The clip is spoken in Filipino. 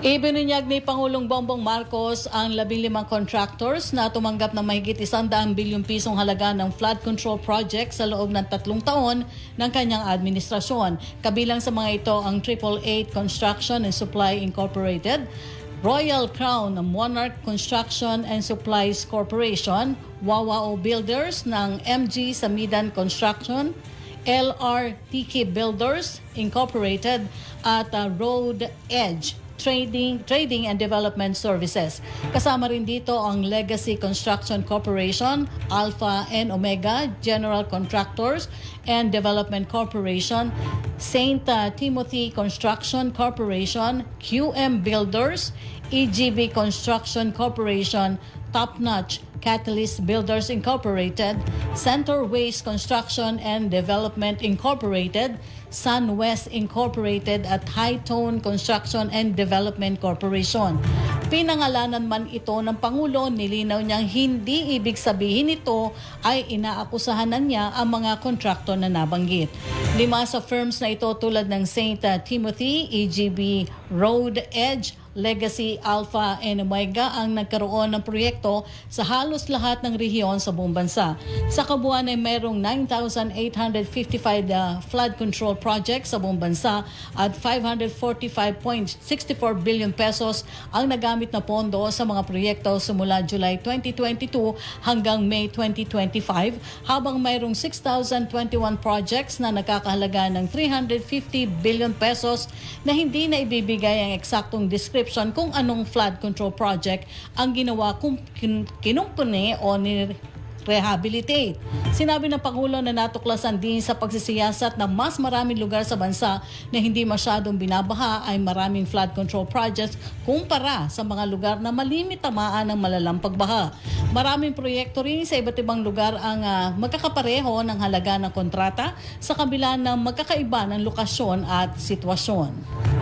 Ibinunyag ni Pangulong Bongbong Marcos ang 15 contractors na tumanggap ng mahigit 100 bilyong pisong halaga ng flood control project sa loob ng 3 taon ng kanyang administrasyon. Kabilang sa mga ito ang 888 Construction and Supply Incorporated, Royal Crown Monarch Construction and Supplies Corporation, Wawao Builders ng MG Samidan Construction, LRTK Builders Incorporated at Road Edge Trading and Development Services. Kasama rin dito ang Legacy Construction Corporation, Alpha and Omega General Contractors and Development Corporation, St. Timothy Construction Corporation, QM Builders, EGB Construction Corporation, Top Notch Catalyst Builders Incorporated, Center Waste Construction and Development Incorporated, SunWest Incorporated at High Tone Construction and Development Corporation. Pinangalanan man ito ng Pangulo, nilinaw niyang hindi ibig sabihin ito ay inaakusahan na niya ang mga kontraktor na nabanggit. 5 sa firms na ito tulad ng St. Timothy, EGB, Road Edge, Legacy, Alpha and Omega ang nagkaroon ng proyekto sa halos lahat ng rehiyon sa buong bansa. Sa kabuuan ay mayroong 9,855 flood control projects sa buong bansa at 545.64 billion pesos ang nagamit na pondo sa mga proyekto simula July 2022 hanggang May 2025, habang mayroong 6,021 projects na nakakahalaga ng 350 billion pesos na hindi na ibibigay ang eksaktong description kung anong flood control project ang ginawa kung kinumpuni o rehabilitate. Sinabi ng Pangulo na natuklasan din sa pagsisiyasat na mas maraming lugar sa bansa na hindi masyadong binabaha ay maraming flood control projects kumpara sa mga lugar na malimit tamaan ng malalang pagbaha. Maraming proyekto rin sa iba't ibang lugar ang magkakapareho ng halaga ng kontrata sa kabila ng magkakaiba ng lokasyon at sitwasyon.